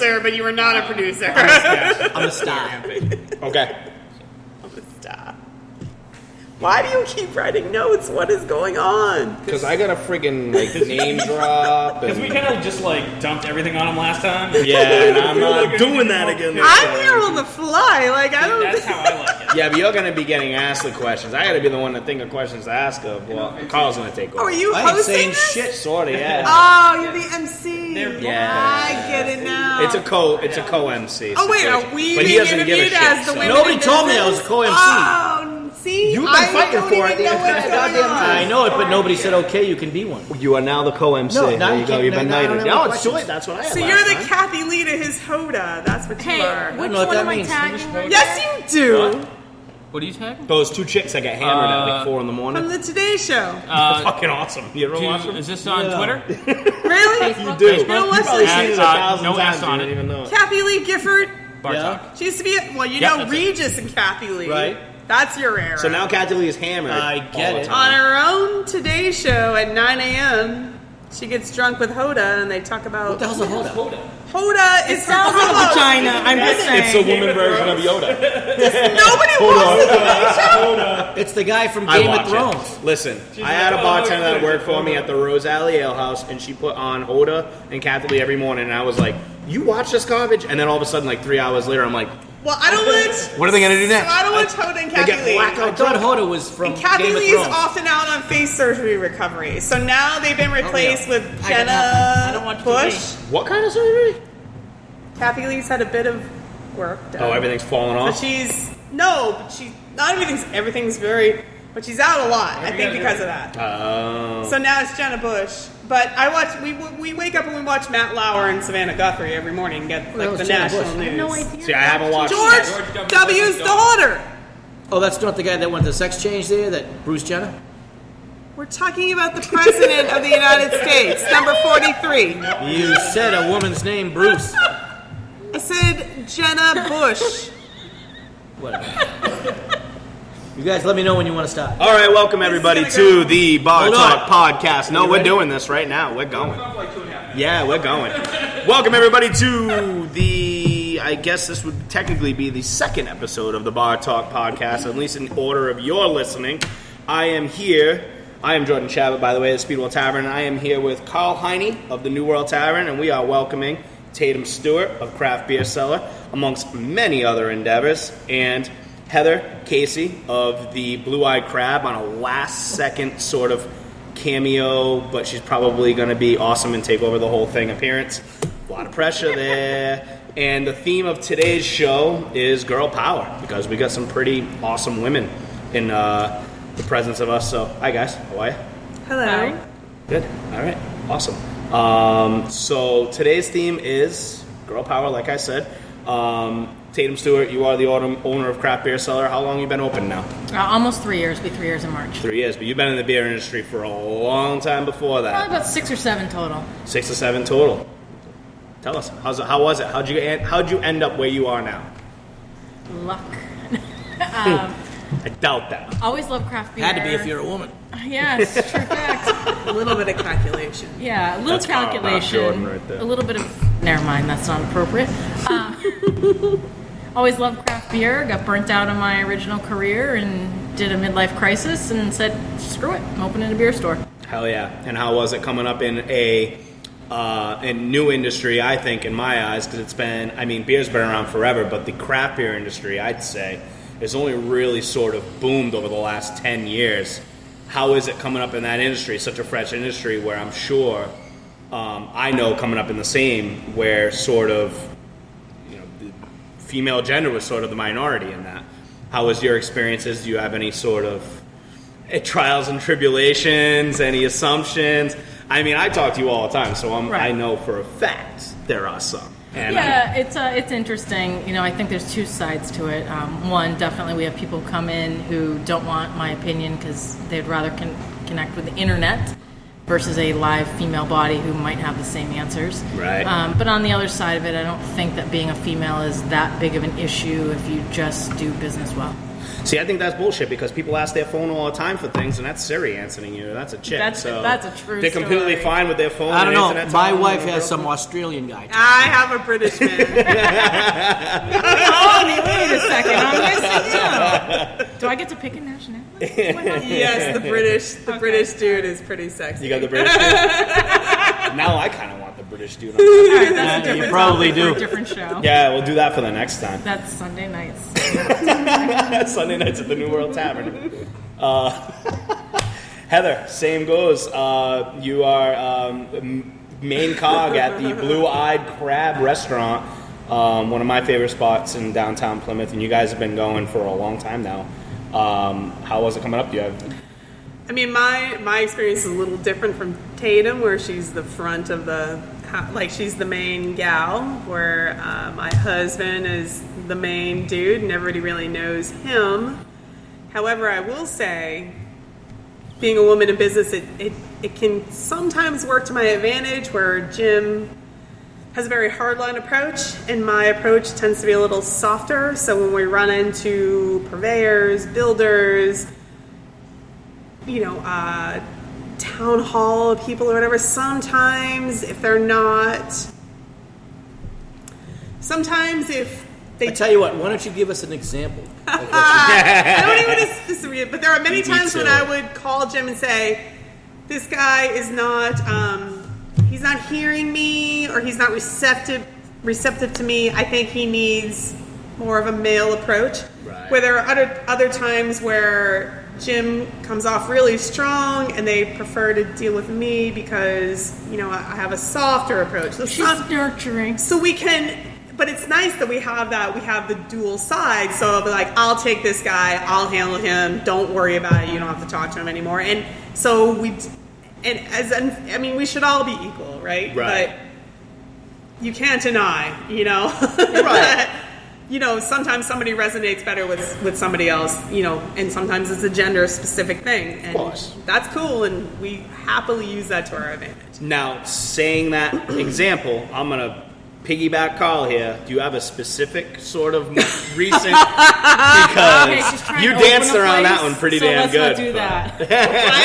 producer, but you are not a producer. I'm a star. Okay. I'm a star. Why do you keep writing notes? What is going on? Because I got a friggin' name drop. Because we kind of just dumped everything on him last time. Yeah, and I'm not doing that again. I'm here on the fly. I don't. That's how I like it. Yeah, but you're gonna be getting asked the questions. I gotta be the one to think of questions to ask of. Well, Carl's gonna take over. Oh, are you I ain't hosting saying this? shit. Sorta, yeah. Oh, you're the MC. Yeah. I get it now. It's a co-MC. Oh wait, situation. are we But he being doesn't give a interviewed shit. as the so. women? Nobody in told me I business? was a co-MC. Oh, see, You've been fighting don't for it even the know entire what's going goddamn on. time. I know it, but nobody said, okay, you can be one. You are now the co-MC. No, now there you you go. can't- You've been now I don't knighted. have No, any it's too questions. late. That's what I had So last you're the time. Kathy Lee to his Hoda. That's what you Hey, are. which know what one that am I means. tagging right Yes, you do. What are you tagging? Those two chicks that get hammered at 4 in the morning. From the Today Show. Fucking awesome. You ever watch them? Is this on Twitter? Really? You do. Facebook? You know You've what's probably the- seen it No 1,000 S times. on You it. don't even know it. Kathy Lee Gifford. Bartok. She used to be, you Yeah, know, that's it. Regis and Kathy Lee. Right. That's your era. So now Kathy Lee is hammered. I get all the it. time. on her own Today Show at 9 a.m., she gets drunk with Hoda, and they talk about What the hell's a Hoda? Hoda is Sounds like a vagina. I'm just saying. It's a woman version of Yoda. Nobody wants the Today Show. It's the guy from I Game watch of Thrones. it. Listen, I had a bartender that worked for me at the Rose Alley Ale House, and she put on Hoda and Kathy Lee every morning, and I was like, "You watch this garbage?" And then all of a sudden, 3 hours later, I'm like, Well, I don't watch. "What are they gonna do next?" I don't watch Hoda and They Kathy get Lee. I blackout thought drunk. Hoda was from And Kathy Game of Lee is Thrones. often out on face surgery recovery. So now they've been replaced with I don't Jenna watch Bush. TV. What kind of surgery? Kathy Lee's had a bit of work done. Oh, everything's falling But off. not everything's but she's out a lot, I think, because of that. Oh. So now it's Jenna Bush. But we wake up and we watch Matt Lauer and Savannah Guthrie every morning and get Well, the Jenna national Bush. news. No idea. See, I haven't watched. George W.'s daughter. Oh, that's not the guy that went to sex change there, that Bruce Jenner? We're talking about the president of the United States, number 43. You said a woman's name, Bruce. I said Jenna Bush. Whatever. You guys let me know when you want to stop. All right, welcome everybody This is gonna to go. the Bar Hold Talk on. podcast. No, You we're ready? doing this right now. We're going. Yeah, we're going. Welcome everybody to I guess this would technically be the second episode of the Bar Talk podcast, at least in order of your listening. I am Jordan Chabot, by the way, of the Speedwell Tavern. I am here with Karl Heine of the New World Tavern, and we are welcoming Tatum Stewart of Craft Beer Cellar, amongst many other endeavors, and Heather Casey of the Blue Eyed Crab on a last-second sort of cameo, but she's probably going to be awesome and take over the whole thing appearance. A lot of pressure there. And the theme of today's show is girl power, because we got some pretty awesome women in the presence of us. So, hi guys, how are you? Hello. Hi. Good. All right. Awesome. So today's theme is girl power, like I said. Tatum Stewart, you are the owner of Craft Beer Cellar. How long have you been open now? Almost 3 years. Be 3 years in March. 3 years, but you've been in the beer industry for a long time before that. Probably about 6 or 7 total. 6 or 7 total. Tell us, how was it? How'd you end up where you are now? Luck. I doubt that. Always love craft beer. Had to be if you're a woman. Yes, true fact. A little bit of calculation. Yeah, a little That's Karl calculation. Jordan right there. A little bit of. Never mind, that's not appropriate. Always loved craft beer. Got burnt out on my original career and did a midlife crisis and said, screw it, I'm opening a beer store. Hell yeah. And how was it coming up in a new industry, I think, in my eyes, because beer's been around forever, but the craft beer industry, I'd say, has only really sort of boomed over the last 10 years. How is it coming up in that industry, such a fresh industry where I'm sure, I know coming up in the same, where sort of, the female gender was sort of the minority in that. How was your experiences? Do you have any sort of trials and tribulations, any assumptions? I talk to you all the time, so I know for a fact there are some. And it's interesting. I think there's 2 sides to it. One, definitely we have people come in who don't want my opinion because they'd rather connect with the internet versus a live female body who might have the same answers. Right. But on the other side of it, I don't think that being a female is that big of an issue if you just do business well. See, I think that's bullshit because people ask their phone all the time for things, and that's Siri answering you. That's a chick. That's a true They're completely story. fine with their phone. I don't and know. internet My talking wife to their has some girlfriend. Australian guy. I have a British man. Wait a second, I'm missing out. Do I get to pick a nationality? Yes, the British dude is pretty sexy. You got the British dude? Now I kind of want the British dude on. All right, that's a You different probably topic for do. a different show. Yeah, we'll do that for the next time. That's Sunday nights. Sunday nights at the New World Tavern. Heather, same goes. You are main cog at the Blue Eyed Crab Restaurant, one of my favorite spots in downtown Plymouth, and you guys have been going for a long time now. How was it coming up to you? I mean, my experience is a little different from Tatum, where she's the front of the, like she's the main gal, where my husband is the main dude, and everybody really knows him. However, I will say, being a woman in business, it can sometimes work to my advantage, where Jim has a very hardline approach, and my approach tends to be a little softer. So when we run into purveyors, builders, town hall people or whatever, sometimes if they I tell you what, why don't you give us an example? I don't even want to specifically, but there are many Me times when too. I would call Jim and say, this guy is not, he's not hearing me, or he's not receptive to me. I think he needs more of a male approach. Right. Where there are other times where Jim comes off really strong and they prefer to deal with me because, I have a softer approach. So She's nurturing. So we can, but it's nice that we have the dual sides. So I'll be like, I'll take this guy, I'll handle him, don't worry about it, you don't have to talk to him anymore. And so we should all be equal, right? Right. But you can't deny, Right. Sometimes somebody resonates better with somebody else, and sometimes it's a gender specific thing. And Of course. that's cool, and we happily use that to our advantage. Now, saying that example, I'm going to piggyback Karl here. Do you have a specific sort of recent? Because she's trying you to danced open a around that place, one pretty so damn let's good. not do that.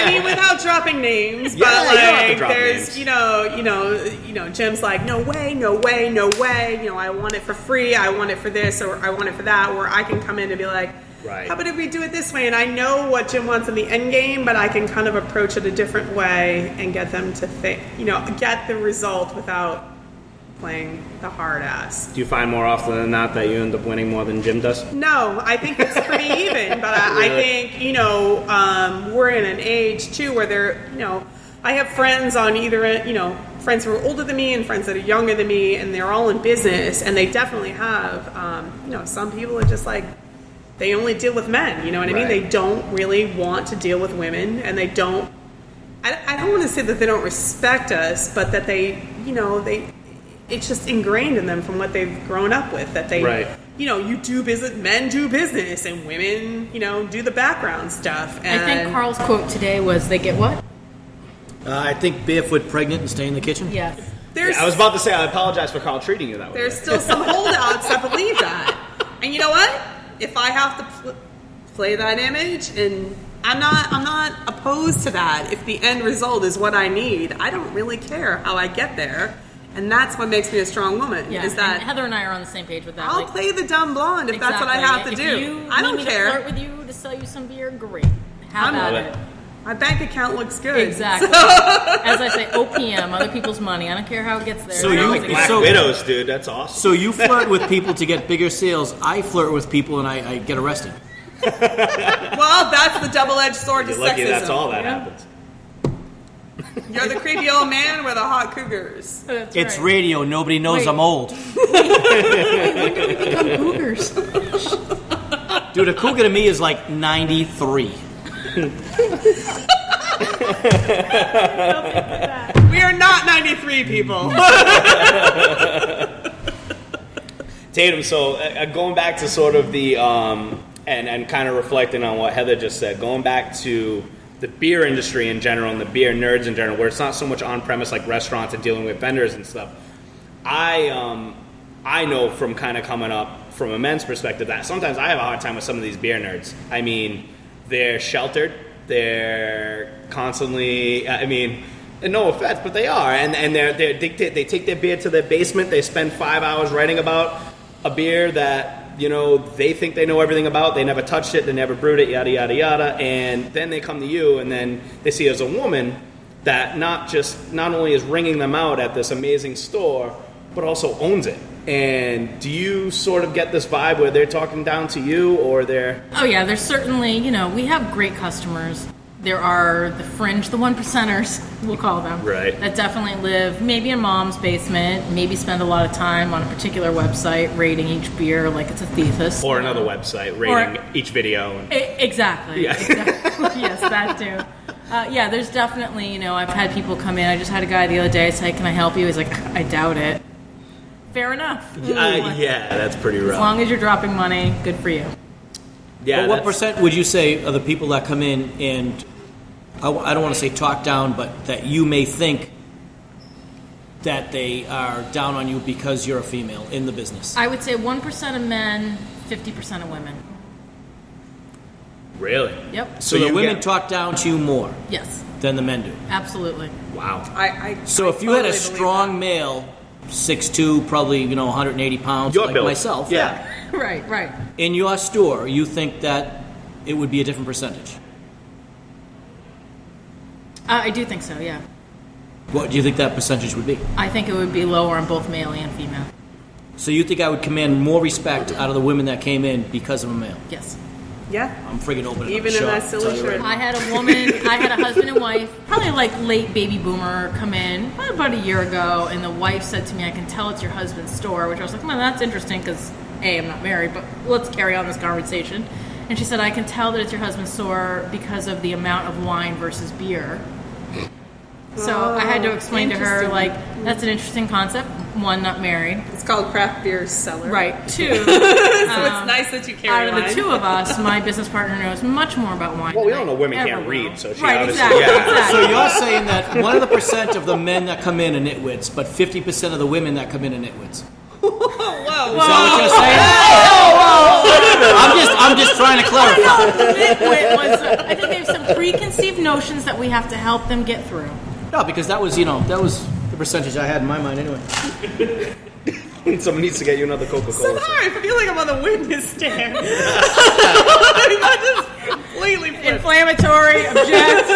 I mean, without dropping names, Yeah, but you don't have to like, drop there's, names. Jim's like, no way, no way, no way. I want it for free. I want it for this, or I want it for that. Where I can come in and be like, Right. how about if we do it this way? And I know what Jim wants in the end game, but I can kind of approach it a different way and get them to think, get the result without playing the hard ass. Do you find more often than not that you end up winning more than Jim does? No, I think it's pretty even, but I think, we're in an age too where I have friends on either end, friends who are older than me and friends that are younger than me, and they're all in business, and they definitely have, some people are just like, they only deal with men, you know what I mean? Right. They don't really want to deal with women, and they don't, I don't want to say that they don't respect us, but that they, it's just ingrained in them from what they've grown up with, that they, Right. you do business, men do business, and women, do the background stuff. And I think Karl's quote today was, they get what? I think barefoot pregnant and stay in the kitchen. Yes. there's, I was about to say, I apologize for Karl treating you that way. there's still some holdouts that believe that. And you know what? If I have to play that image, and I'm not opposed to that. If the end result is what I need, I don't really care how I get there. And that's what makes me a strong woman. Yeah. Is that and Heather and I are on the same page with that. I'll play the dumb blonde if that's what I have to do. I don't If you need me to care. flirt with you to sell you some beer, great. How I'm about love it? it. My bank account looks good. Exactly. As I say, OPM, other people's money. I don't care how it gets there. So As you- long as it Black gets- Widows, dude, that's awesome. So you flirt with people to get bigger sales. I flirt with people and I get arrested. Well, that's the double-edged sword to You're lucky sexism. that's all that Yeah. happens. You're the creepy old man with the hot cougars. That's It's right. radio. Nobody knows Wait. I'm old. When do we become cougars? Dude, a cougar to me is like 93. We are not 93 people. Tatum, so going back to sort of the, and kind of reflecting on what Heather just said, going back to the beer industry in general and the beer nerds in general, where it's not so much on-premise like restaurants and dealing with vendors and stuff, I know from kind of coming up from a men's perspective, that sometimes I have a hard time with some of these beer nerds. I mean, they're sheltered. They're constantly, and no offense, but they are. And they take their beer to their basement. They spend 5 hours writing about a beer that, they think they know everything about. They never touched it. They never brewed it, yada, yada, yada. And then they come to you, and then they see as a woman that not only is ringing them out at this amazing store, but also owns it. And do you sort of get this vibe where they're talking down to you, or they're... Oh yeah, there's certainly, we have great customers. There are the fringe, the 1%ers, we'll call them. Right. That definitely live maybe in mom's basement, maybe spend a lot of time on a particular website rating each beer like it's a thesis. Or another website rating each video. Exactly. Yeah. Exactly. Yes, that too. Yeah, there's definitely, I've had people come in. I just had a guy the other day say, "Can I help you?" He's like, "I doubt it." Fair enough. Yeah, that's pretty rough. As long as you're dropping money, good for you. Yeah. But what percent would you say of the people that come in and, I don't want to say talk down, but that you may think that they are down on you because you're a female in the business? I would say 1% of men, 50% of women. Really? Yep. So the women talk down to you more Yes, than the men do. absolutely. Wow. So if you had a strong male, 6'2", probably 180 pounds, Your like build. myself, Yeah. Right. in your store, you think that it would be a different percentage? I do think so, yeah. What do you think that percentage would be? I think it would be lower on both male and female. So you think I would command more respect out of the women that came in because of a male? Yes. Yeah. I'm friggin' opening Even up in a that shop, silly tell you right shirt. now. I had a husband and wife, probably like late baby boomer, come in about a year ago, and the wife said to me, "I can tell it's your husband's store," which I was like, well, that's interesting because, A, I'm not married, but let's carry on this conversation. And she said, "I can tell that it's your husband's store because of the amount of wine versus beer." So I had to explain to her, like, that's an interesting concept. One, not married. It's called craft beer cellar. Right. Two, So it's nice that you carry out of the wine. two of us, my business partner knows much more about wine. Well, we than all know I women ever can't will. read, so she right, obviously... exactly, Yeah. exactly. So you're saying that 1% of the men that come in are nitwits, but 50% of the women that come in are nitwits. Whoa. Is that what you're saying? I'm just trying to clarify. Nitwit was, I think there's some preconceived notions that we have to help them get through. No, because that was the percentage I had in my mind anyway. Someone needs to get you another Coca-Cola. Sorry, I feel like I'm on the witness stand. I just completely flipped. Inflammatory, object.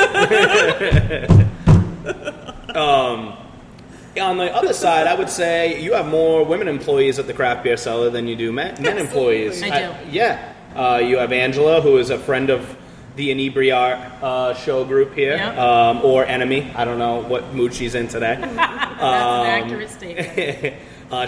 On the other side, I would say you have more women employees at the craft beer cellar than you do men employees. I do. Yeah. You have Angela, who is a friend of the Inebriart show group here, Yep. or enemy. I don't know what mood she's in today. That's an accurate statement.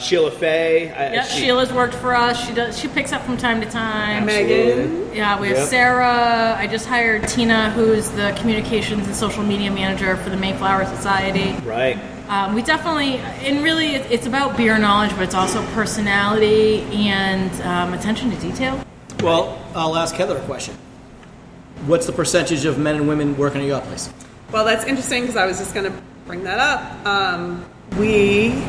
Sheila Faye. Yeah, Sheila's worked for us. She picks up from time to time. Megan. Yeah, we have Yep. Sarah. I just hired Tina, who's the communications and social media manager for the Mayflower Society. Right. We definitely, and really, it's about beer knowledge, but it's also personality and attention to detail. Well, I'll ask Heather a question. What's the percentage of men and women working at your place? Well, that's interesting because I was just going to bring that up. We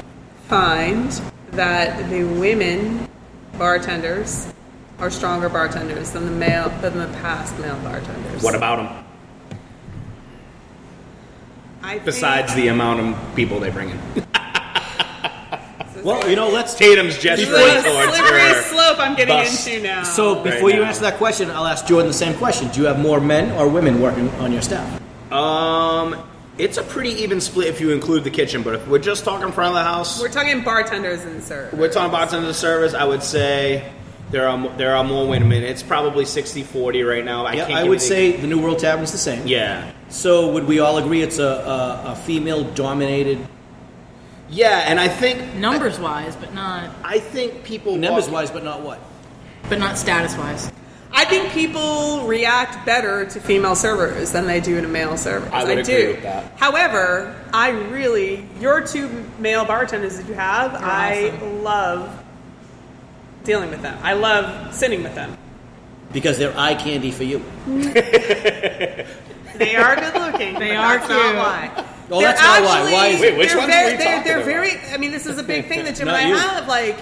find that the women bartenders are stronger bartenders than the past male bartenders. What about them? I Besides the amount of people they bring in. Well, let's... Tatum's gesturing the towards slippery her. slope I'm getting bust. into now. So before Right you now. answer that question, I'll ask Jordan the same question. Do you have more men or women working on your staff? It's a pretty even split if you include the kitchen, but if we're just talking front of the house, we're talking bartenders and servers. we're talking bartender service, I would say there are more women. It's probably 60-40 right now. I would say the New World Tavern's the same. Yeah. So would we all agree it's a female-dominated... Yeah, and I think... Numbers wise, but not I think people... Numbers-wise, but not what? status wise. I think people react better to female servers than they do to male servers. I would agree with that. However, your two male bartenders that you have, I awesome. love dealing with them. I love sitting with them. Because they're eye candy for you. They are good looking. They but are that's not cute. why. Well, that's not why. Why is it? Wait, which they're ones very, are we talking they're about? very. I mean, this is a big thing that Jim and Not I you. have. Like,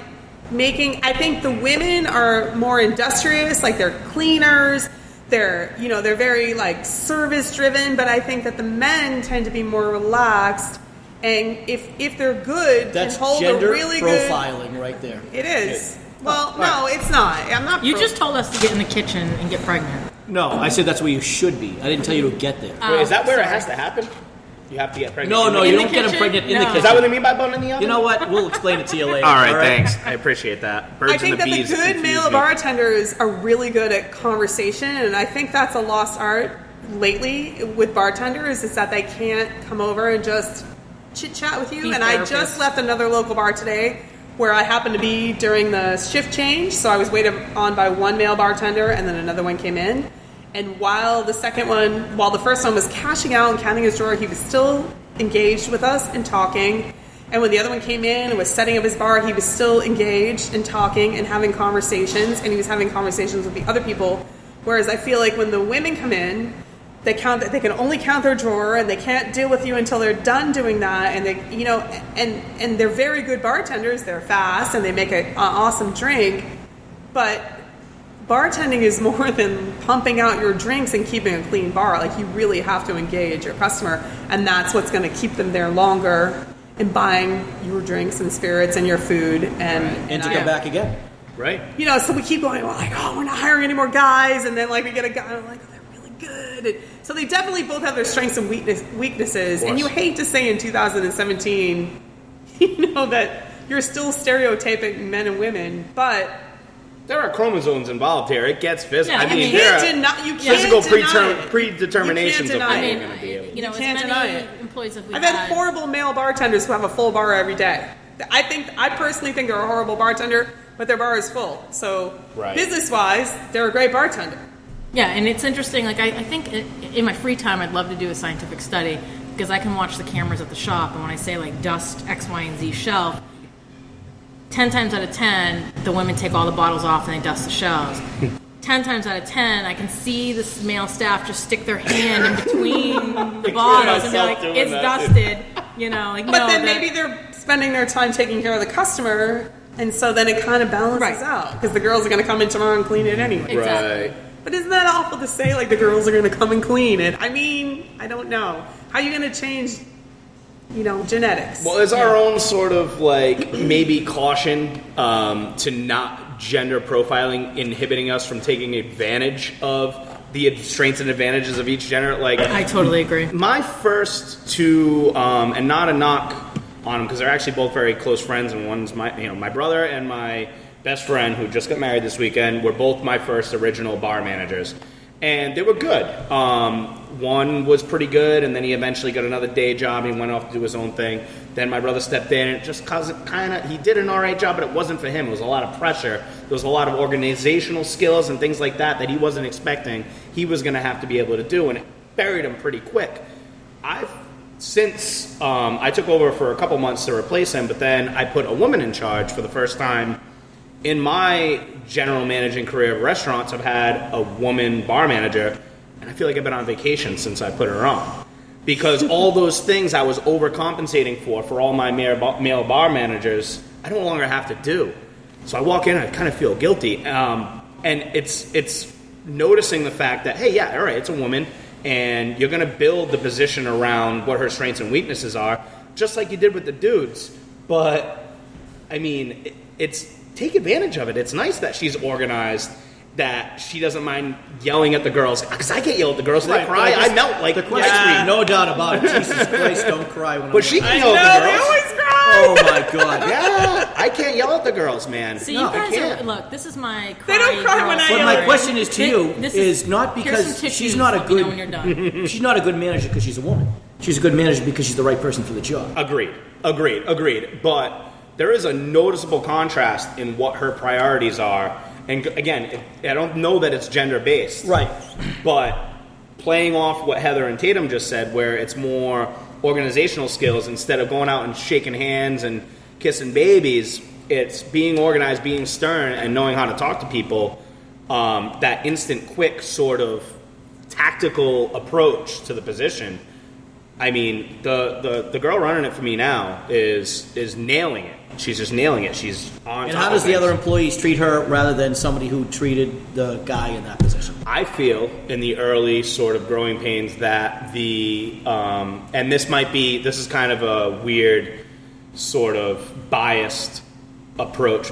I think the women are more industrious, like they're cleaners, they're very like service driven, but I think that the men tend to be more relaxed, and if they're good, That's can hold gender a really profiling right there. good. It is. Well, no, it's not. I'm not. You just told us to get in the kitchen and get pregnant. No, I said that's where you should be. I didn't tell you to get there. Wait, is that where it sorry. has to happen? You have to get pregnant? No, In you the don't get them kitchen? pregnant in the No. kitchen. Is that what they mean by bone in the oven? You know what? We'll explain it to you later. All right, thanks. I appreciate that. Birds I think and that the the bees good confuse male me. bartenders are really good at conversation, and I think that's a lost art lately with bartenders, is that they can't come over and just chit chat with you. Be And I therapists. just left another local bar today where I happened to be during the shift change, so I was waited on by one male bartender, and then another one came in. And while the first one was cashing out and counting his drawer, he was still engaged with us and talking. And when the other one came in and was setting up his bar, he was still engaged and talking and having conversations, and he was having conversations with the other people. Whereas I feel like when the women come in, they can only count their drawer, and they can't deal with you until they're done doing that. And they, and they're very good bartenders. They're fast and they make an awesome drink, but bartending is more than pumping out your drinks and keeping a clean bar. Like, you really have to engage your customer, and that's what's going to keep them there longer and buying your drinks and spirits and your food And to come back again. Right. So we keep going, we're like, we're not hiring any more guys, and then like we get a guy, and I'm like, they're really good. And so they definitely both have their strengths and weaknesses, and you hate to say in 2017 that you're still stereotyping men and women, but There are chromosomes involved here. It gets physical. Yeah, I mean, you there can't are deny, physical deny it. predeterminations You of can't who deny you're it. going to be able to. As can't many deny it. employees as we've I've had horrible male bartenders who have a full bar every day. I personally think they're a horrible bartender, but their bar is full. So Right. business-wise, they're a great bartender. Yeah, and it's interesting. Like I think in my free time, I'd love to do a scientific study because I can watch the cameras at the shop, and when I say like dust X, Y, and Z shelf, 10 times out of 10, the women take all the bottles off and they dust the shelves. 10 times out of 10, I can see this male staff just stick their hand in between the bottles and be myself like, doing "It's that. dusted," But then maybe they're spending their time taking care of the customer, and so then it kind of balances Right. out because the girls are going to come in tomorrow and clean it anyway. Exactly. Right. But isn't that awful to say? Like the girls are going to come and clean it. I mean, I don't know. How are you going to change, genetics? Well, is our own sort of like maybe caution to not gender profiling inhibiting us from taking advantage of the strengths and advantages of each gender? Like, I totally agree. my first two, and not a knock on them because they're actually both very close friends, and one's my brother and my best friend who just got married this weekend were both my first original bar managers, and they were good. One was pretty good, and then he eventually got another day job. He went off to do his own thing. Then my brother stepped in, and just cause he did an all right job, but it wasn't for him. It was a lot of pressure. There was a lot of organizational skills and things like that he wasn't expecting he was going to have to be able to do, and it buried him pretty quick. Since I took over for a couple months to replace him, but then I put a woman in charge for the first time in my general managing career of restaurants. I've had a woman bar manager, and I feel like I've been on vacation since I put her on. Because all those things I was overcompensating for all my male bar managers, I no longer have to do. So I walk in and I kind of feel guilty. And it's noticing the fact that, hey, yeah, all right, it's a woman, and you're going to build the position around what her strengths and weaknesses are, just like you did with the dudes. But, I mean, take advantage of it. It's nice that she's organized, that she doesn't mind yelling at the girls. Because I can't yell at the girls. They cry. I melt like The question, no doubt about it. Jesus Christ, don't cry when But she can yell No, at the they girls. always cry. Oh my God. Yeah, I can't yell at the girls, man. So No, you I guys can't. look, this is my They don't cry when I But yell my at question is to you This is not here's because some tissues, she's not a let me know good when you're done. she's not a good manager because she's a woman. She's a good manager because she's the right person for the job. Agreed. But there is a noticeable contrast in what her priorities are. And again, I don't know that it's gender-based. Right. But playing off what Heather and Tatum just said, where it's more organizational skills, instead of going out and shaking hands and kissing babies, it's being organized, being stern, and knowing how to talk to people. That instant, quick sort of tactical approach to the position. I mean, the girl running it for me now is nailing it. She's just nailing it. She's on. And top how does of the things. other employees treat her rather than somebody who treated the guy in that position? I feel in the early sort of growing pains that and this is kind of a weird sort of biased approach.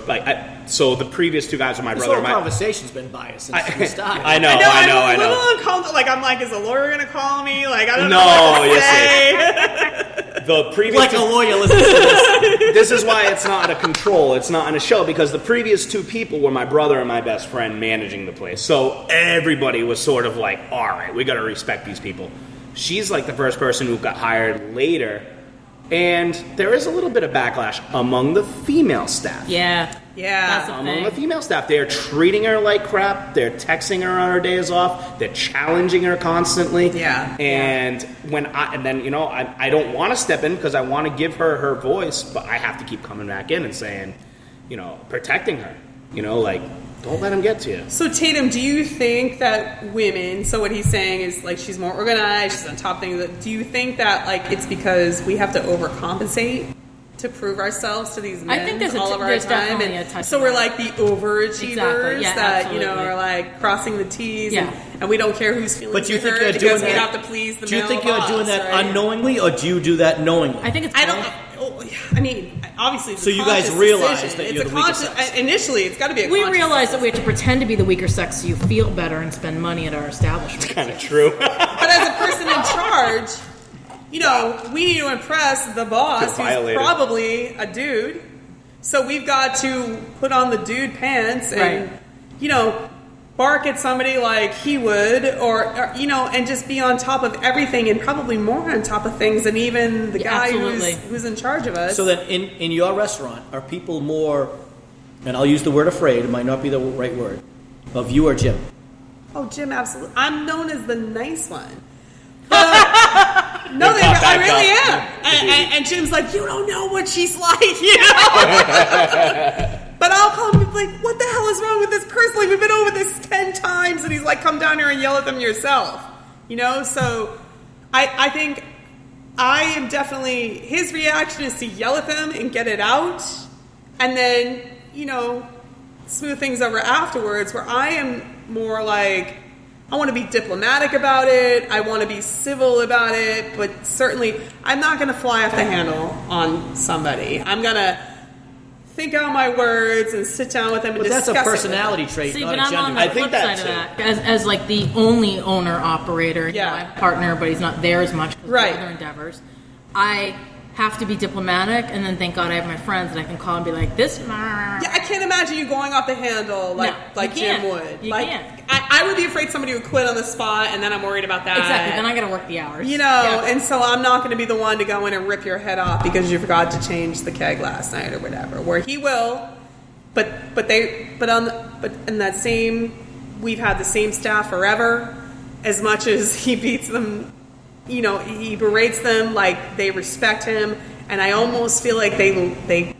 So the previous two guys were my This brother. whole conversation's been biased since we started. I know. I'm a little uncomfortable. Like, I'm like, is a lawyer going to call me? Like, I don't know No, what to say. The previous Like a lawyer listening to this. This is why it's not a control. It's not in a show because the previous two people were my brother and my best friend managing the place. So everybody was sort of like, all right, we got to respect these people. She's like the first person who got hired later. And there is a little bit of backlash among the female staff. Yeah. Yeah. That's a Among thing. the female staff, they're treating her like crap. They're texting her on her days off. They're challenging her constantly. Yeah. And I don't want to step in because I want to give her her voice, but I have to keep coming back in and saying, protecting her. Don't let him get to you. So, Tatum, do you think that women, so what he's saying is, like, she's more organized, she's on top of things, do you think that, like, it's because we have to overcompensate to prove ourselves to these men I think there's all of our there's time? definitely And a touch so of we're that. like the overachievers Exactly. Yeah, that, absolutely. are, like, crossing the T's Yeah. and we don't care whose feelings But do you we think hurt you're because doing we that? have to please the Do you male think you're boss, doing that right? unknowingly, or do you do that knowingly? I think it's I both. don't. I mean, obviously, it's So a you guys conscious realize decision. that It's you're a the weaker conscious- sex. Initially, it's got to be a We conscious realize that we have to pretend to be the weaker sex so you feel better and spend money at our establishment. Kind of true. But as a person in charge, we need to impress the boss, who's Violated. probably a dude. So we've got to put on the dude pants and, bark at somebody like he would, or and just be on top of everything and probably more on top of things than even the guy absolutely. who's in charge of us. So then in your restaurant, are people more, and I'll use the word afraid, it might not be the right word, of you or Jim? Oh, Jim, absolutely. I'm known as the nice one. No, I really am. And Jim's like, you don't know what she's like, But I'll call him and be like, what the hell is wrong with this person? Like, we've been over this 10 times. And he's like, come down here and yell at them yourself. So I think I am definitely, his reaction is to yell at them and get it out. And then, smooth things over afterwards, where I am more like, I want to be diplomatic about it. I want to be civil about it. But certainly, I'm not going to fly off the handle on somebody. I'm going to think out my words and sit down with them and But that's discuss a it with personality trait, See, not but a I'm gender. on the I think flip that side of too. that. As like the only owner-operator, Yeah. I have a partner, but he's not there as much because Right. of other endeavors. I have to be diplomatic, and then thank God I have my friends that I can call and be like, this... Yeah, I can't imagine you going off the handle like you Jim can't. would. You like, can't. I would be afraid somebody would quit on the spot, and then I'm worried about that. Exactly, then I got to work the hours. And so I'm not going to be the one to go in and rip your head off because you forgot to change the keg last night or whatever. Where he will, but in that same, we've had the same staff forever. As much as he beats them, he berates them, like they respect him, and I almost feel like they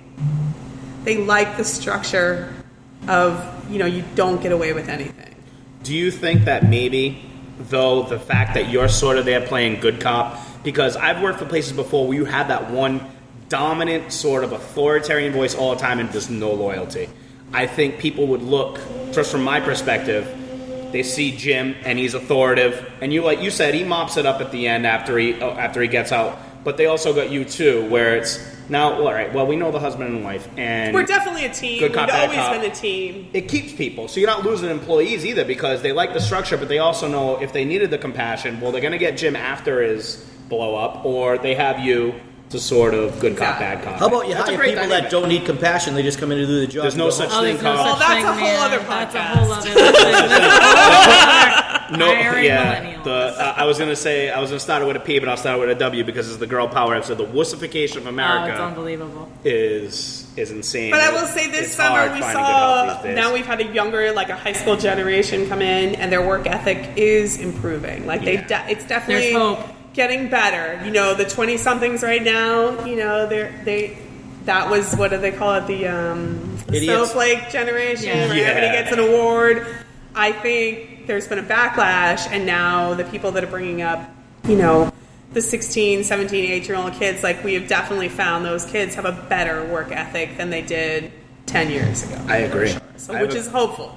like the structure of you don't get away with anything. Do you think that maybe, though, the fact that you're sort of there playing good cop, because I've worked for places before where you had that one dominant sort of authoritarian voice all the time and just no loyalty. I think people would look, just from my perspective, they see Jim and he's authoritative, and like you said, he mops it up at the end after he gets out. But they also got you too, where it's now, all right, well, we know the husband and wife, and We're definitely a team. Good cop, We've bad always cop. been a team. It keeps people. So you're not losing employees either because they like the structure, but they also know if they needed the compassion, well, they're going to get Jim after his blow up, or they have you to sort of good cop, Exactly. bad cop. How about you That's a hire great people dynamic. that don't need compassion, they just come in to do the job? There's and no go such home? thing, There's no Karl. such that's thing, a whole man. other That's a podcast. whole other thing. No, Hiring yeah. millennials. I was gonna start it with a P, but I'll start it with a W because it's the girl power episode. The wussification of Oh, it's America unbelievable. is insane. But I will say this It's summer hard we finding good help saw, these days. now we've had a younger, like a high school generation come in, and their work ethic is improving. Like it's definitely There's hope. getting better. The 20-somethings right now, that was, what do they call it? The Idiots. snowflake generation, Yeah. where everybody gets an award. I think there's been a backlash, and now the people that are bringing up, the 16, 17, 8-year-old kids, like we have definitely found those kids have a better work ethic than they did 10 years ago. I agree. Sure. So, which is hopeful.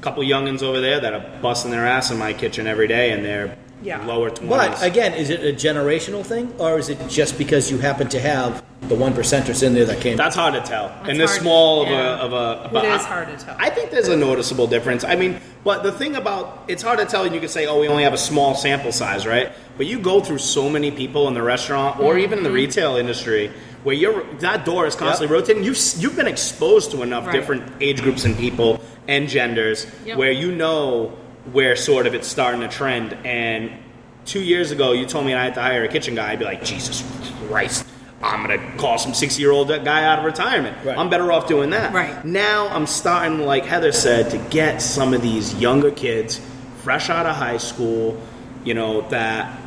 Couple youngins over there that are busting their ass in my kitchen every day, and they're lower 20s. But again, is it a generational thing, or is it just because you happen to have the 1%ers in there that came? That's hard to tell. That's in this hard to- small yeah. of a It is hard to tell. I think there's a noticeable difference. I mean, but the thing about it's hard to tell, and you can say, oh, we only have a small sample size, right? But you go through so many people in the restaurant or even in the retail industry where that door is constantly rotating. You've been exposed to enough different age groups and people and genders where you know where sort of it's starting to trend. And 2 years ago, you told me I had to hire a kitchen guy. I'd be like, Jesus Christ, I'm going to call some 60-year-old guy out of retirement. Right. I'm better off doing that. Right. Now I'm starting, like Heather said, to get some of these younger kids fresh out of high school, that,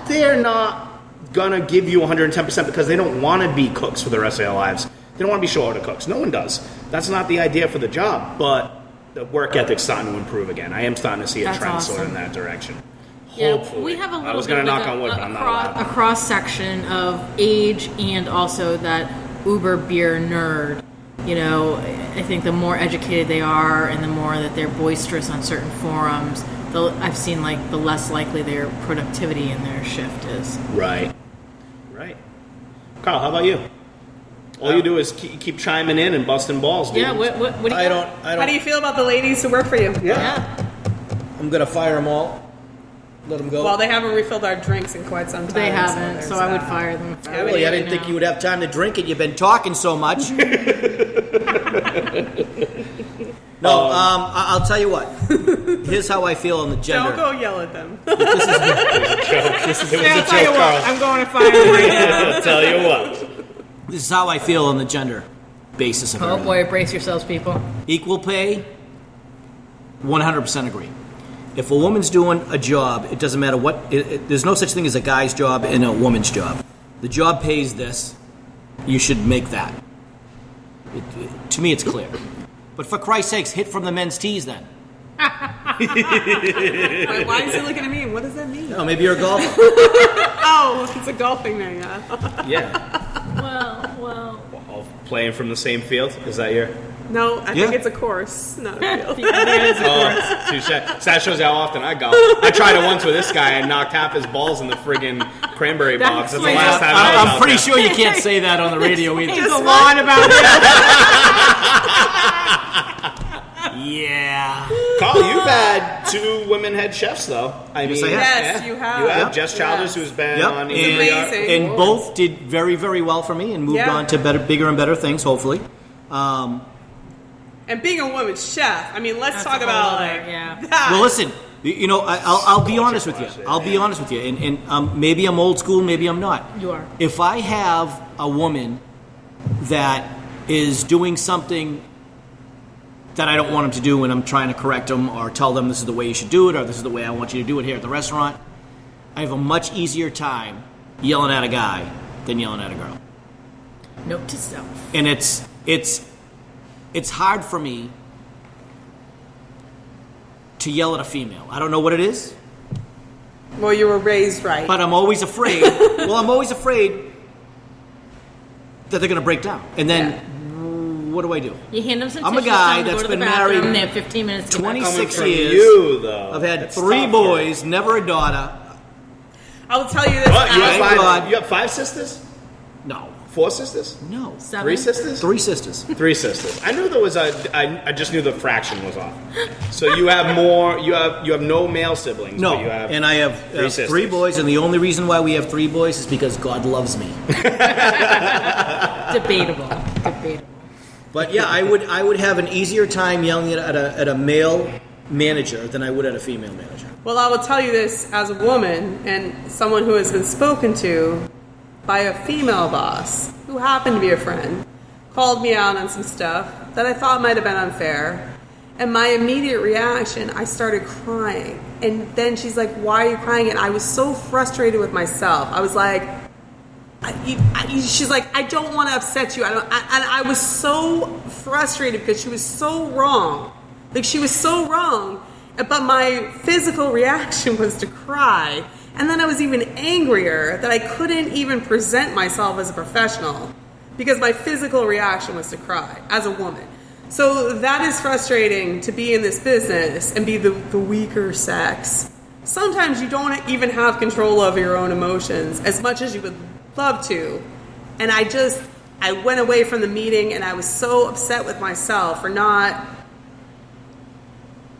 they're not going to give you 110% because they don't want to be cooks for the rest of their lives. They don't want to be short order cooks. No one does. That's not the idea for the job. But the work ethic's starting to improve again. I am starting to see a trend sort of in that direction. Hopefully. We have a little I was going to bit knock on wood, but I'm not allowed. a cross section of age and also that uber beer nerd. I think the more educated they are and the more that they're boisterous on certain forums, I've seen like the less likely their productivity in their shift is. Right. Karl, how about you? All you do is keep chiming in and busting balls, dude. Yeah, what do you I got? don't. How do you feel about the ladies who work for you? Yeah. I'm gonna fire them all. Let them go. Well, they haven't refilled our drinks in quite some time. They haven't, so so I would fire them. If I were Really, I you didn't think now. you would have time to drink it. You've been talking so much. No, I'll tell you what. Here's how I feel on the gender. Don't go yell at them. It was a I'll tell you joke, what, Karl. I'm going to fire them right now. I'll tell you what. This is how I feel on the gender basis of Oh everything. boy, brace yourselves, people. Equal pay, 100% agree. If a woman's doing a job, it doesn't matter what. There's no such thing as a guy's job and a woman's job. The job pays this. You should make that. To me, it's clear. But for Christ's sakes, hit from the men's tees then. Why is he looking at me? What does that mean? No, maybe you're a golfer. Oh, it's a golfing thing. Yeah. Well. All playing from the same field? Is that your... No, I think it's a course, not a field. Oh, touche. So that shows you how often I golf. I tried it once with this guy and knocked half his balls in the friggin' cranberry box. That's the last time I was I'm out pretty there. sure you can't say that on the radio either. There's a lot about it. Yeah. Karl, you've had 2 women head chefs, though. Yes, I have. Yes, you have. You have. Yep. Jess Childers, who's been on... It's amazing. And both did very, very well for me and moved on to bigger and better things, hopefully. And being a woman's chef, I mean, let's That's talk a about whole like other- yeah. that. Well, listen, I'll be honest with you. I'll be honest with you. And maybe I'm old school, maybe I'm not. You are. If I have a woman that is doing something that I don't want them to do and I'm trying to correct them or tell them this is the way you should do it or this is the way I want you to do it here at the restaurant, I have a much easier time yelling at a guy than yelling at a girl. Note to self. And it's hard for me to yell at a female. I don't know what it is, Well, you were raised right. but I'm always afraid. I'm always afraid that they're going to break down. And then what do I do? You hand them some I'm a tissues, guy tell them to that's go to the been bathroom, married and they have 15 minutes to 26 From years. you, though. I've had It's 3 tough. boys, never a daughter. I will tell you this. What? You Thank have God. 5, you have 5 sisters? No. 4 sisters? No. 7? 3 sisters? 3 sisters. 3 sisters. I knew there was I just knew the fraction was off. So you have more. You have no male siblings. No. But you have And I have 3 sisters. 3 boys, and the only reason why we have 3 boys is because God loves me. Debatable. But yeah, I would have an easier time yelling at a male manager than I would at a female manager. Well, I will tell you this as a woman and someone who has been spoken to by a female boss who happened to be a friend, called me out on some stuff that I thought might have been unfair. And my immediate reaction, I started crying. And then she's like, "Why are you crying?" And I was so frustrated with myself. I was like, she's like, "I don't want to upset you." And I was so frustrated because she was so wrong. Like, she was so wrong. But my physical reaction was to cry. And then I was even angrier that I couldn't even present myself as a professional because my physical reaction was to cry as a woman. So that is frustrating to be in this business and be the weaker sex. Sometimes you don't even have control of your own emotions as much as you would love to. And I went away from the meeting and I was so upset with myself for not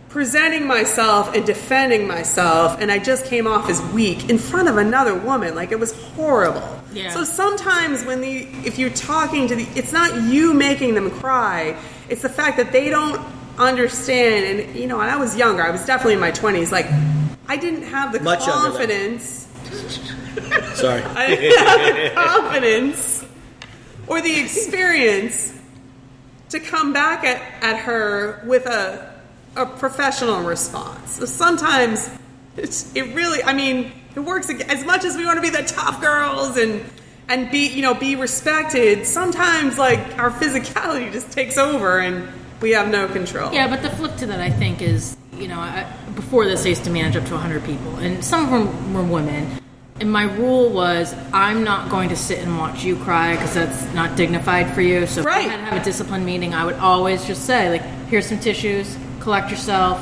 presenting myself and defending myself, and I just came off as weak in front of another woman. Like, it was horrible. Yeah. So sometimes if you're talking to it's not you making them cry, it's the fact that they don't understand. And, when I was younger, I was definitely in my 20s, like, I didn't have the Much younger than- confidence. Sorry. I didn't have the confidence or the experience to come back at her with a professional response. So sometimes it works as much as we want to be the tough girls and be respected. Sometimes like our physicality just takes over and we have no control. Yeah, but the flip to that, I think, is, before this, I used to manage up to 100 people, and some of them were women. And my rule was, I'm not going to sit and watch you cry because that's not dignified for you. So if I had to have a discipline meeting, I would always just say, like, here's some tissues, collect yourself,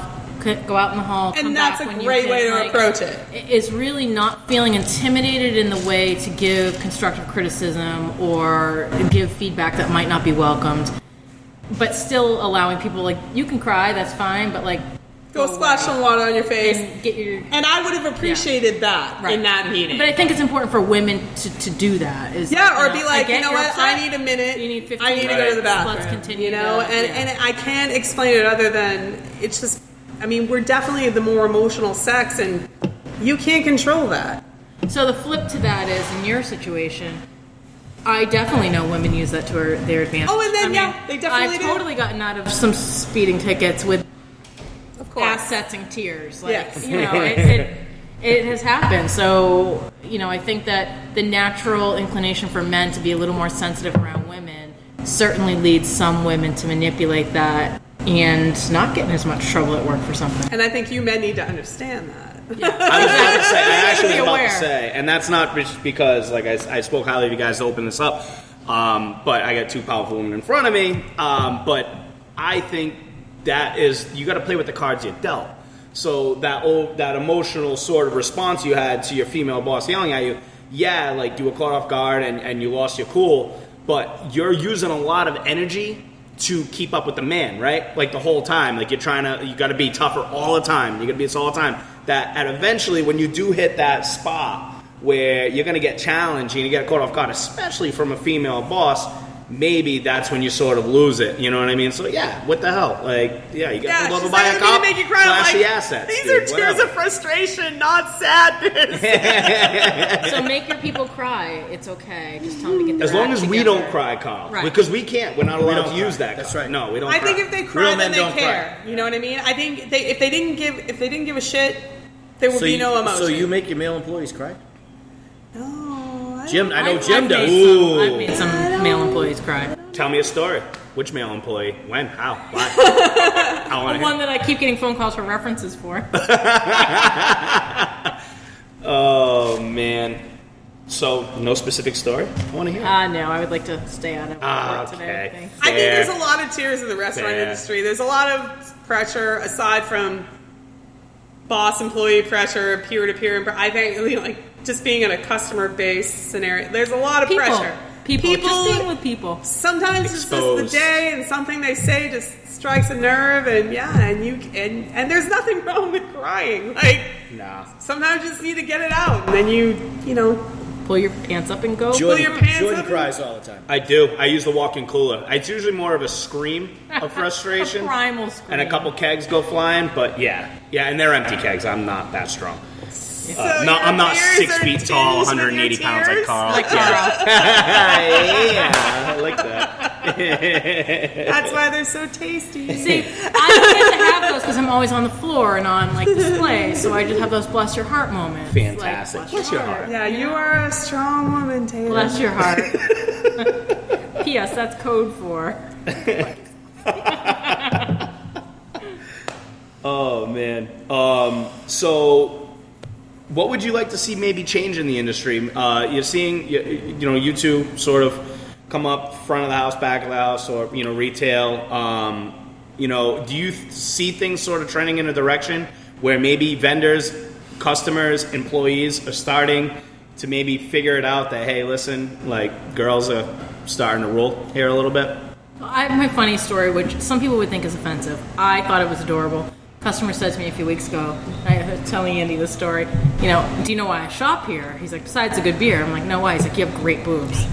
go out in the hall, come and that's back a when great you way can. to approach it. Is really not feeling intimidated in the way to give constructive criticism or give feedback that might not be welcomed, but still allowing people, like, you can cry, that's fine, but like, go splash some water on your face and get your. And I would have appreciated that in that meeting. But I think it's important for women to do that. Is be like, you know what? upset. I need a minute. You need 15 I need to go to the bathroom. Let's continue. And I can't explain it other than it's just. We're definitely the more emotional sex, and you can't control that. So the flip to that is, in your situation, I definitely know women use that to their advantage. Oh, and then they definitely I've do. totally gotten out of some speeding tickets with. Of course. Assets and tears. Like, Yes. It has happened. So, I think that the natural inclination for men to be a little more sensitive around women certainly leads some women to manipulate that and not get in as much trouble at work for something. And I think you men need to understand that. I actually was about aware. to say, and that's not just because, like, I spoke highly of you guys to open this up, but I got two powerful women in front of me, but I think that is, you got to play with the cards you're dealt. So that emotional sort of response you had to your female boss yelling at you, like you were caught off guard and you lost your cool, but you're using a lot of energy to keep up with the man, right? Like the whole time, like you got to be tougher all the time. You got to be this all the time. And eventually when you do hit that spot where you're going to get challenged and you get caught off guard, especially from a female boss, maybe that's when you sort of lose it. You know what I mean? So what the hell? Like, you got to buy a cop, flashy assets. These are tears of frustration, not sadness. So make your people cry. It's okay. Just tell them to get their as long act as we together. don't cry, Karl. Right. Because we can't. We're not allowed to don't use cry. that. That's card. right. No, we don't I cry. think if they cry, Real then men they don't care. cry. You know what I mean? I think if they didn't give a shit, there would be no emotion. So you make your male employees cry? No, Jim, I know Jim I've does. made some male employees cry. Tell me a story. Which male employee? When? How? Why? I want The to one that I keep getting phone calls for references for. Oh, man. So, no specific story? I want to hear. No, I would like to stay out of it today. Okay. Thanks. I think Fair. there's a lot of tears in the restaurant Fair. industry. There's a lot of pressure aside from boss employee pressure, peer to peer. I think like just being in a customer based scenario, there's a lot of pressure. People, just being with people. Sometimes it's just the Exposed. day, and something they say just strikes a nerve, and and there's nothing wrong with crying. Like, Nah. sometimes you just need to get it out, and then you Pull your pants up and go. Pull your pants Jordan up. cries all the time. I do. I use the walk-in cooler. It's usually more of a scream of frustration. A primal scream. And a couple kegs go flying, but yeah, and they're empty kegs. I'm not that strong. So I'm not your 6 tears feet are tall, tinged with 180 your pounds like tears? Karl. Like Karl. Yeah, I like that. That's why they're so tasty. See, I don't get to have those because I'm always on the floor and on like display, so I just have those bless your heart moments. Fantastic. Like, Bless your heart. Yeah, you are a strong woman, Tatum. Bless your heart. P.S. That's code for. Oh man. So what would you like to see maybe change in the industry? You're seeing, you two sort of come up front of the house, back of the house, or retail. Do you see things sort of trending in a direction where maybe vendors, customers, employees are starting to maybe figure it out that, hey, listen, like girls are starting to rule here a little bit? I have my funny story, which some people would think is offensive. I thought it was adorable. Customer said to me a few weeks ago, I was telling Andy the story, do you know why I shop here? He's like, besides a good beer. I'm like, no, why? He's like, you have great boobs.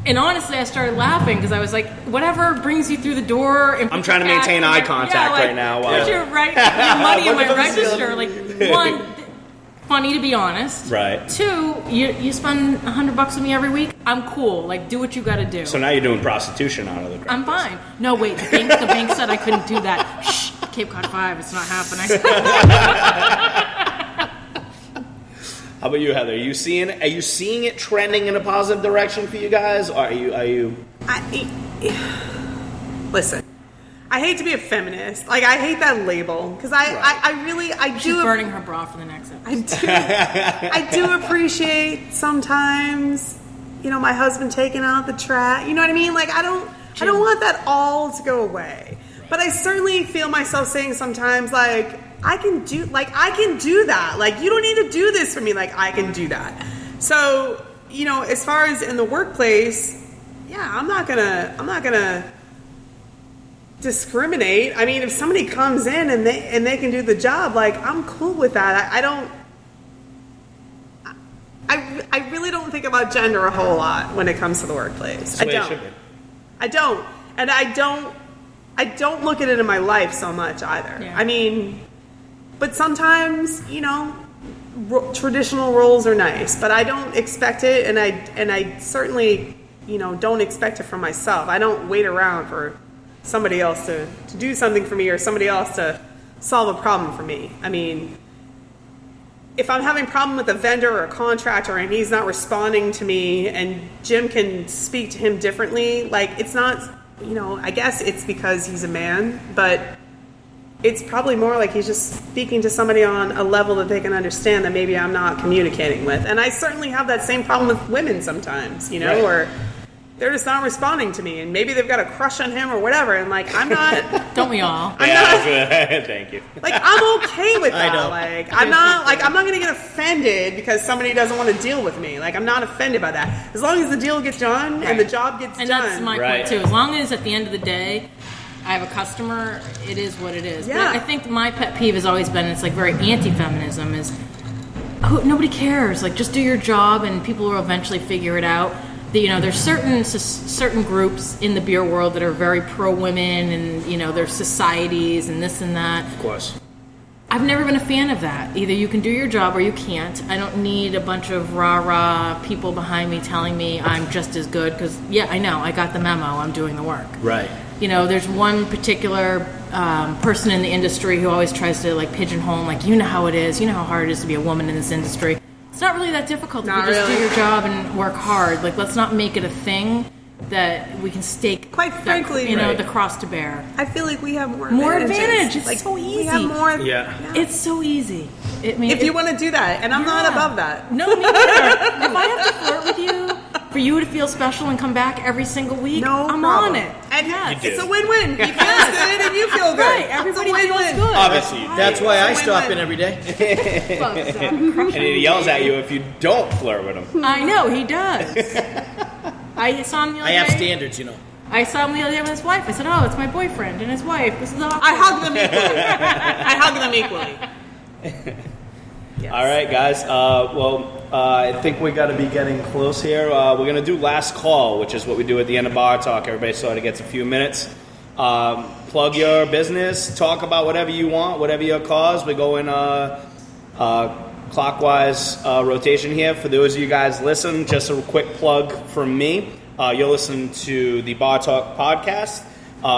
And honestly, I started laughing because I was like, whatever brings you through the door. And I'm trying to maintain eye contact right now. Put your money in my register. Like, one, funny to be honest. Right. Two, you spend $100 with me every week. I'm cool. Like, do what you got to do. So now you're doing prostitution out of the practice. I'm fine. No, wait. The bank said I couldn't do that. Shh. Cape Cod 5. It's not happening. How about you, Heather? Are you seeing it trending in a positive direction for you guys? Or are you? Listen, I hate to be a feminist. Like, I hate that label because I do. She's burning her bra for the next episode. I do appreciate sometimes, my husband taking out the trash. You know what I mean? Like, I don't want that all to go away. But I certainly feel myself saying sometimes, like, I can do that. Like, you don't need to do this for me. Like, I can do that. So, as far as in the workplace, yeah, I'm not gonna discriminate. I mean, if somebody comes in and they can do the job, like, I'm cool with that. I really don't think about gender a whole lot when it comes to the workplace. I don't. And I don't look at it in my life so much either. Yeah. I mean, but sometimes, traditional roles are nice, but I don't expect it, and I certainly, don't expect it from myself. I don't wait around for somebody else to do something for me or somebody else to solve a problem for me. I mean, if I'm having a problem with a vendor or a contractor and he's not responding to me and Jim can speak to him differently, like, it's not... I guess it's because he's a man, but it's probably more like he's just speaking to somebody on a level that they can understand that maybe I'm not communicating with. And I certainly have that same problem with women sometimes, right. Or they're just not responding to me, and maybe they've got a crush on him or whatever, and like, I'm not... Don't we all? Thank you. Like, I'm okay with that. I'm not going to get offended because somebody doesn't want to deal with me. Like, I'm not offended by that. As long as the deal gets done and the job gets done. And that's my point, too. As long as at the end of the day, I have a customer, it is what it is. Yeah. But I think my pet peeve has always been, it's like very anti-feminism, is nobody cares. Like, just do your job and people will eventually figure it out. There's certain groups in the beer world that are very pro-women, and, there's societies and this and that. Of course. I've never been a fan of that. Either you can do your job or you can't. I don't need a bunch of rah-rah people behind me telling me I'm just as good, because, yeah, I know. I got the memo. I'm doing the work. Right. There's one particular person in the industry who always tries to, like, pigeonhole, like, how it is. You know how hard it is to be a woman in this industry. It's not really that difficult if you just do your job and work hard. Like, let's not make it a thing that we can stake. Quite frankly, the cross to bear. I feel like we have more advantage. It's like, so easy. We have more. Yeah. It's so easy. If you want to do that, and I'm not above that. No, me neither. If I have to flirt with you for you to feel special and come back every single week, I'm on it. And it's a win-win. He feels good and you feel good. Right. Everybody feels good. Obviously. That's why I stop in every day. And he yells at you if you don't flirt with him. I know, he does. I saw him the other day. I have standards, I saw him the other day with his wife. I said, oh, it's my boyfriend and his wife. This is awesome. I hug them equally. Yes. All right, guys. I think we got to be getting close here. We're going to do last call, which is what we do at the end of Bar Talk. Everybody sort of gets a few minutes. Plug your business. Talk about whatever you want, whatever your cause. We go in clockwise rotation here. For those of you guys listen, just a quick plug from me. You'll listen to the Bar Talk podcast.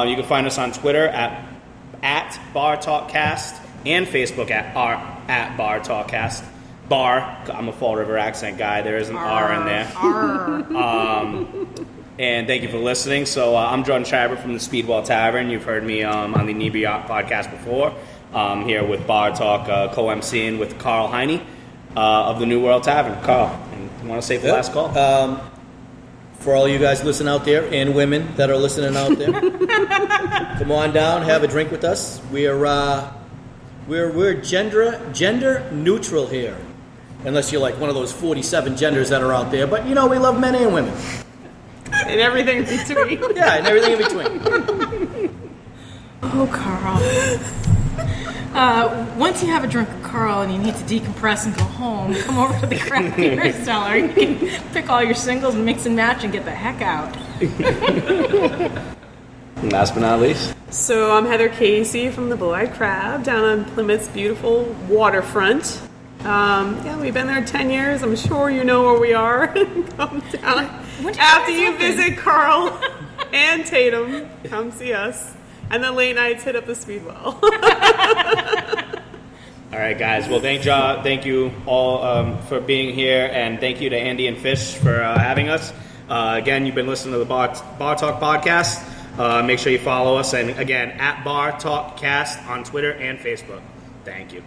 You can find us on Twitter at Bar Talk Cast and Facebook at Bar Talk Cast. Bar, I'm a Fall River accent guy. There is an R in there. And thank you for listening. So I'm John Schreiber from the Speedwell Tavern. You've heard me on the Inebriate podcast before. Here with Bar Talk, co-MCing with Karl Heine. of the New World Tavern. Karl, and you want to say the last call? For all you guys listening out there and women that are listening out there, come on down, have a drink with us. We're gender neutral here, unless you're like one of those 47 genders that are out there. But we love men and women. And everything in between. Yeah, and everything in between. Oh, Karl. Once you have a drink with Karl and you need to decompress and go home, come over to the craft beer cellar. You can pick all your singles and mix and match and get the heck out. Last but not least. So I'm Heather Casey from the Blue-Eyed Crab down on Plymouth's beautiful waterfront. We've been there 10 years. I'm sure you know where we are. Come down. After you visit Karl and Tatum, come see us. And then late nights, hit up the Speedwell. All right, guys. Well, thank you all for being here, and thank you to Andy and Fish for having us. Again, you've been listening to the Bar Talk podcast. Make sure you follow us, and again, at Bar Talk Cast on Twitter and Facebook. Thank you.